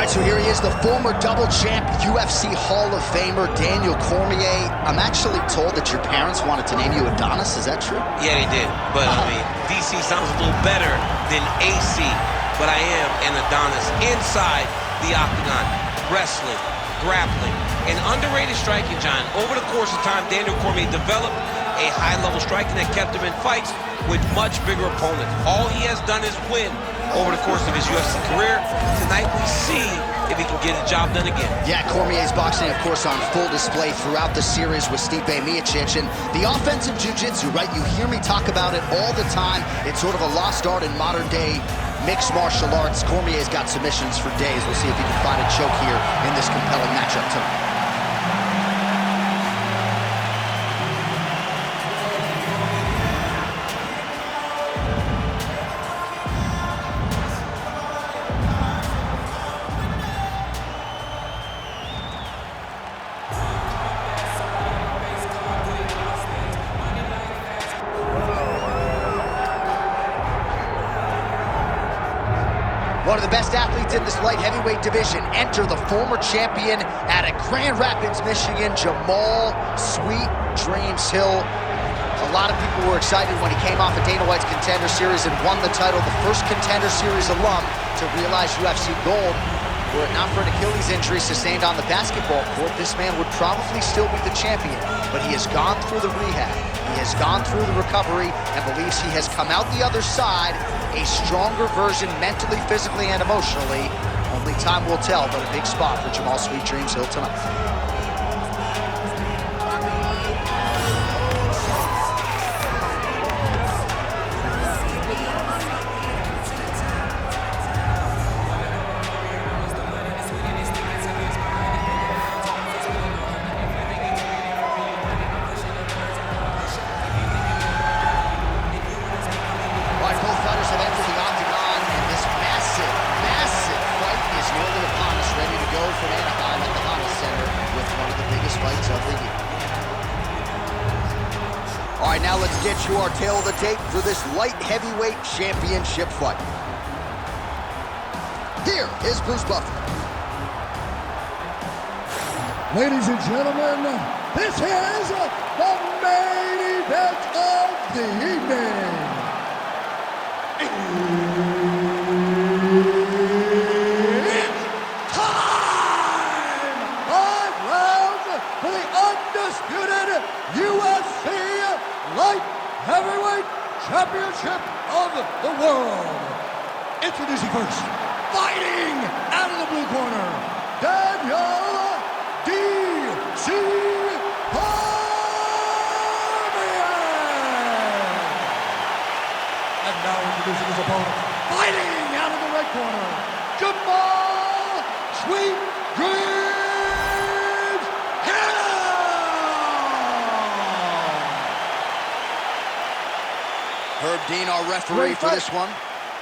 All right, so here he is, the former double champ, UFC Hall of Famer, Daniel Cormier. I'm actually told that your parents wanted to name you Adonis. Is that true? Yeah, they did. But, I mean, DC sounds a little better than AC. But I am an Adonis inside the octagon. Wrestling, grappling, and underrated striking, John. Over the course of time, Daniel Cormier developed a high-level striking that kept him in fights with much bigger opponents. All he has done is win over the course of his UFC career. Tonight we see if he can get the job done again. Yeah, Cormier's boxing, of course, on full display throughout the series with Stipe Miocic. And the offensive jiu-jitsu, right? You hear me talk about it all the time. It's sort of a lost art in modern-day mixed martial arts. Cormier's got submissions for days. We'll see if he can find a choke here in this compelling matchup tonight. One of the best athletes in this light heavyweight division. Enter the former champion out of Grand Rapids, Michigan, Jamahal "Sweet Dreams" Hill. A lot of people were excited when he came off of Dana White's Contender Series and won the title, the first Contender Series alum to realize UFC gold. Were it not for an Achilles injury sustained on the basketball court, this man would probably still be the champion. But he has gone through the rehab, he has gone through the recovery, and believes he has come out the other side a stronger version mentally, physically, and emotionally. Only time will tell, but a big spot for Jamahal "Sweet Dreams" Hill tonight. All right, now let's get you our tail of the tape for this light heavyweight championship fight. Here is Bruce Buffer. Ladies and gentlemen, this is the main event of the evening. It's time! 5 rounds for the undisputed UFC Light Heavyweight Championship of the world. Introducing first, fighting out of the blue corner, Daniel D.C. Cormier. And now introducing his opponent, fighting out of the red corner, Jamahal "Sweet Dreams" Hill. Herb Dean, our referee for this one.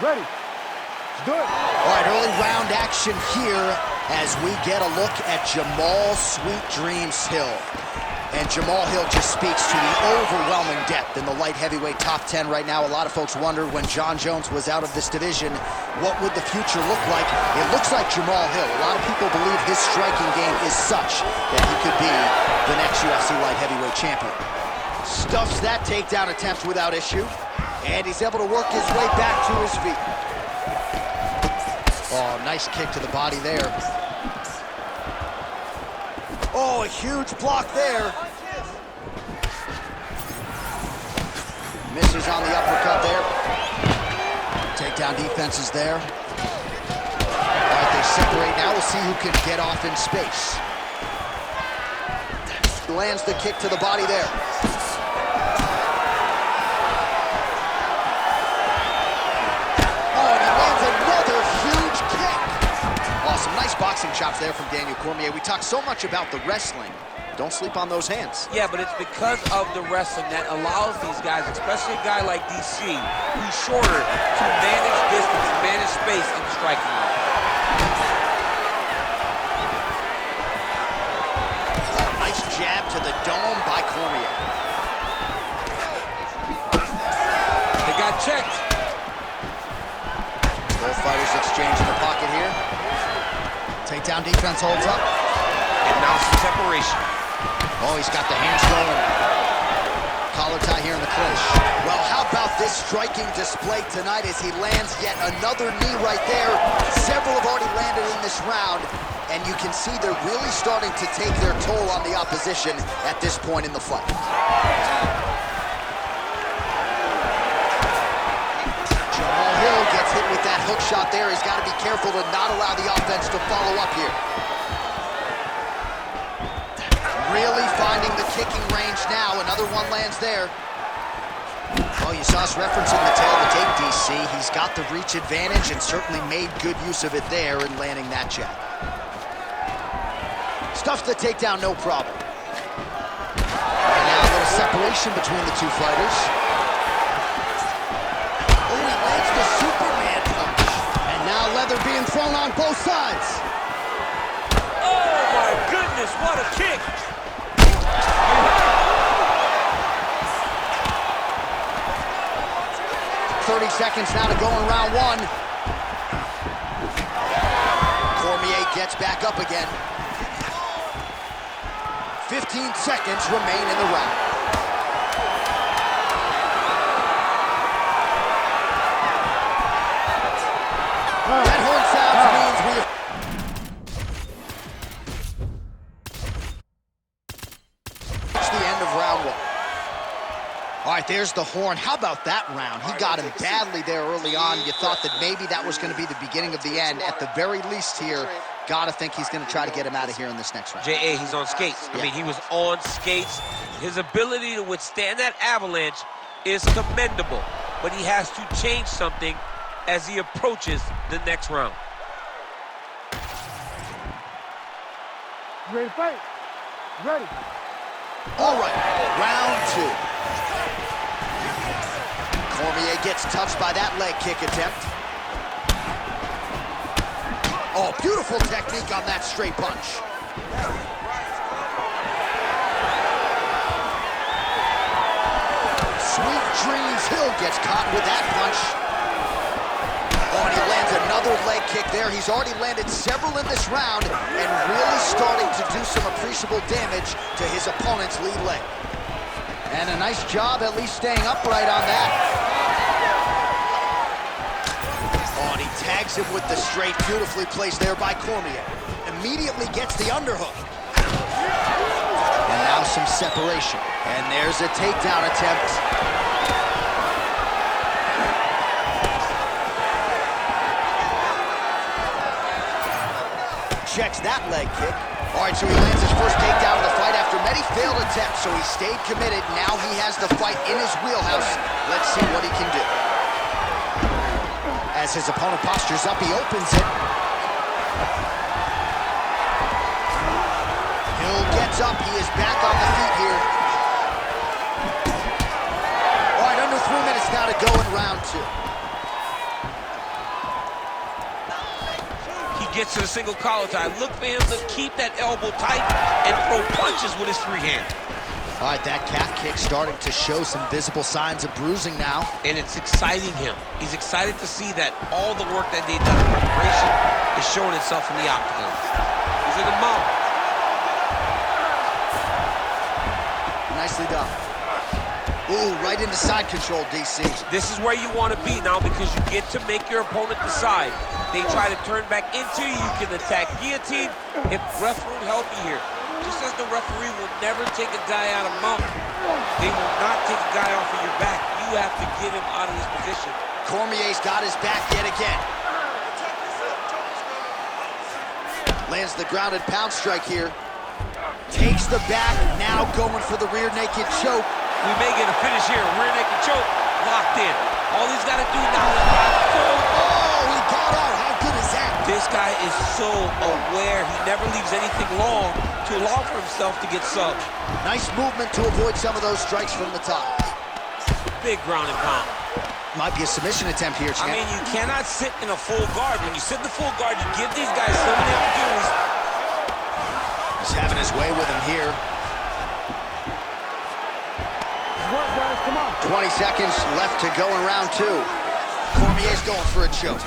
Ready. Let's do it. All right, early round action here as we get a look at Jamahal "Sweet Dreams" Hill. And Jamahal Hill just speaks to the overwhelming depth in the light heavyweight top 10 right now. A lot of folks wonder when John Jones was out of this division, what would the future look like? It looks like Jamahal Hill. A lot of people believe his striking game is such that he could be the next UFC light heavyweight champion. Stuffs that takedown attempt without issue. And he's able to work his way back to his feet. Oh, nice kick to the body there. Oh, a huge block there. Misses on the uppercut there. Takedown defense is there. All right, they separate now. We'll see who can get off in space. Lands the kick to the body there. Some nice boxing chops there from Daniel Cormier. We talk so much about the wrestling. Don't sleep on those hands. Yeah, but it's because of the wrestling that allows these guys, especially a guy like DC, who's shorter, to manage distance, manage space in the striking line. Nice jab to the dome by Cormier. They got checked. Both fighters exchange in the pocket here. Takedown defense holds up. And now some separation. Oh, he's got the hands going. Collar tie here in the clinch. Well, how about this striking display tonight as he lands yet another knee right there. Several have already landed in this round, and you can see they're really starting to take their toll on the opposition at this point in the fight. Jamahal gets hit with that hook shot there. He's got to be careful to not allow the offense to follow up here. Really finding the kicking range now. Another one lands there. Oh, you saw us referencing the tail of the tape, DC. He's got the reach advantage and certainly made good use of it there in landing that jab. Stuffs the takedown, no problem. And now a little separation between the two fighters. Oh, he lands the Superman punch. And now leather being thrown on both sides. Oh, my goodness, what a kick. 30 seconds now to go in round one. Cormier gets back up again. 15 seconds remain in the round. That horn sounds means we have reached the end of round one. All right, there's the horn. How about that round? He got him badly there early on. You thought that maybe that was going to be the beginning of the end. At the very least here, got to think he's going to try to get him out of here in this next round. J.A., he's on skates. I mean, he was on skates. His ability to withstand that avalanche is commendable, but he has to change something as he approaches the next round. You ready to fight? Ready. All right, round two. Cormier gets touched by that leg kick attempt. Oh, beautiful technique on that straight punch. Sweet Dreams Hill gets caught with that punch. Oh, and he lands another leg kick there. He's already landed several in this round and really starting to do some appreciable damage to his opponent's lead leg. And a nice job at least staying upright on that. Oh, and he tags him with the straight, beautifully placed there by Cormier. Immediately gets the underhook. And now some separation. And there's a takedown attempt. Checks that leg kick. All right, so he lands his first takedown of the fight after many failed attempts, so he stayed committed. Now he has the fight in his wheelhouse. Let's see what he can do. As his opponent postures up, he opens it. Hill gets up. He is back on the feet here. All right, under 3 minutes now to go in round two. Gets to the single collar tie. Look for him to keep that elbow tight and throw punches with his free hand. All right, that calf kick starting to show some visible signs of bruising now. And it's exciting him. He's excited to see that all the work that they've done in preparation is showing itself in the octagon. He's in the mount. Nicely done. Ooh, right into side control, DC. This is where you want to be now because you get to make your opponent decide. They try to turn back into you. You can attack guillotine. If ref won't help you here, just as the referee will never take a guy out of mount, they will not take a guy off of your back. You have to get him out of this position. Cormier's got his back yet again. Lands the grounded pound strike here. Takes the back, now going for the rear naked choke. We may get a finish here. Rear naked choke, locked in. All he's got to do now is drive full. Oh, he got out. How good is that? This guy is so aware. He never leaves anything long to allow for himself to get subbed. Nice movement to avoid some of those strikes from the top. Big ground and pound. Might be a submission attempt here, champ. I mean, you cannot sit in a full guard. When you sit in the full guard, you give these guys so many opportunities. He's having his way with him here. 20 seconds left to go in round two. Cormier's going for a choke.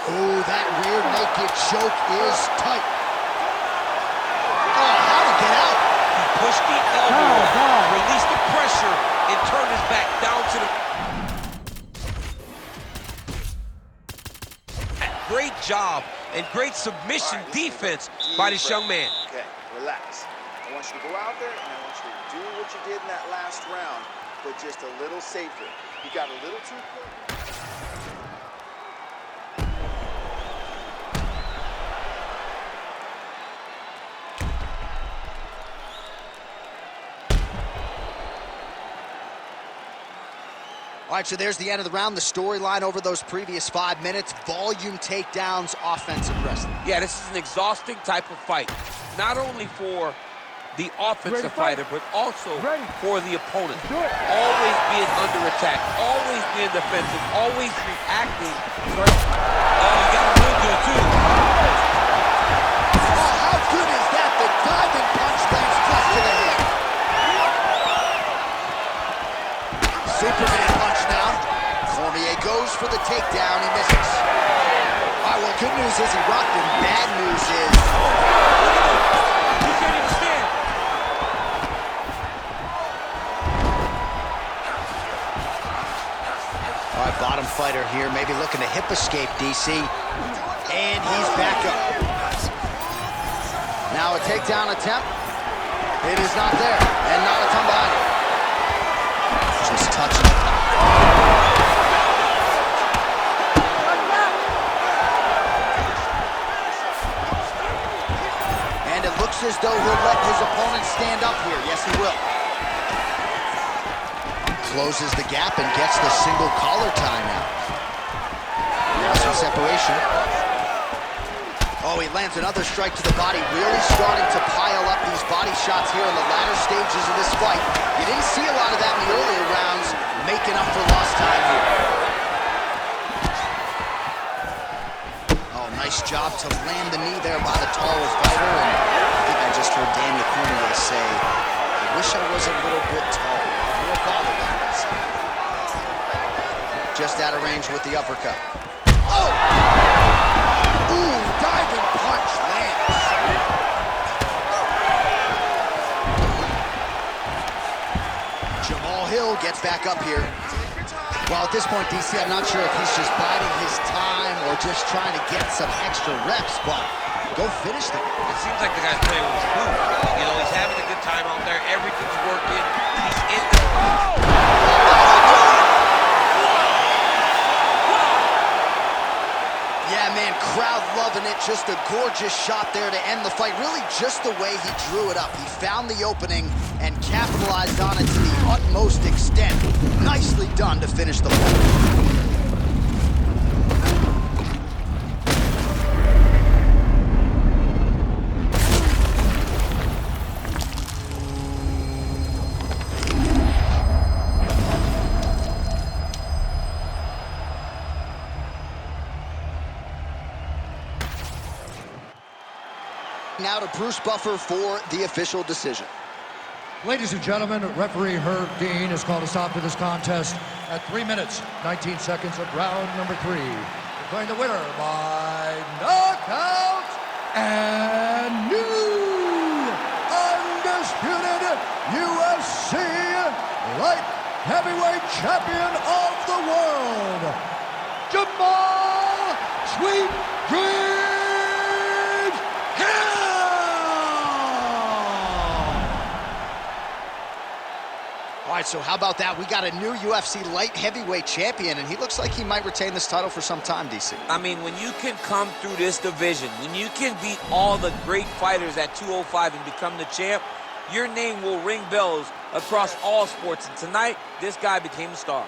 Oh, that rear naked choke is tight. Oh, how to get out? He pushed the elbow, released the pressure, and turned his back down to the... Great job and great submission defense by this young man. Okay, relax. I want you to go out there and I want you to do what you did in that last round, but just a little safer. You got a little too close. All right, so there's the end of the round. The storyline over those previous 5 minutes, volume takedowns, offensive wrestling. Yeah, this is an exhausting type of fight. Not only for the offensive fighter, but also for the opponent. Always being under attack, always being defensive, always reacting. Oh, he got him real good, too. Oh, how good is that? The diving punch lands close to the head. Superman punch now. Cormier goes for the takedown. He misses. All right, well, good news is he rocked him. Bad news is... He can't even stand. All right, bottom fighter here, maybe looking to hip escape, DC. And he's back up. Now a takedown attempt. It is not there. And not a ton behind it. Just touching it. And it looks as though he'll let his opponent stand up here. Yes, he will. Closes the gap and gets the single collar tie now. Now some separation. Oh, he lands another strike to the body, really starting to pile up these body shots here in the latter stages of this fight. You didn't see a lot of that in the earlier rounds, making up for lost time here. Oh, nice job to land the knee there by the tallest fighter, and I think I just heard Daniel Cormier say, I wish I was a little bit taller. More taller than this. Just out of range with the uppercut. Oh! Ooh, diving punch lands. Jamahal Hill gets back up here. Well, at this point, DC, I'm not sure if he's just biding his time or just trying to get some extra reps, but go finish them. It seems like the guy's playing with his food. You know, he's having a good time out there. Everything's working. He's in the... Yeah, man, crowd loving it. Just a gorgeous shot there to end the fight. Really just the way he drew it up. He found the opening and capitalized on it to the utmost extent. Nicely done to finish the fight. Now to Bruce Buffer for the official decision. Ladies and gentlemen, referee Herb Dean has called a stop to this contest at 3 minutes, 19 seconds of round number 3. Declaring the winner by knockout and new undisputed UFC light heavyweight champion of the world, Jamahal Sweet Dreams Hill! All right, so how about that? We got a new UFC light heavyweight champion, and he looks like he might retain this title for some time, DC. I mean, when you can come through this division, when you can beat all the great fighters at 205 and become the champ, your name will ring bells across all sports. And tonight, this guy became a star.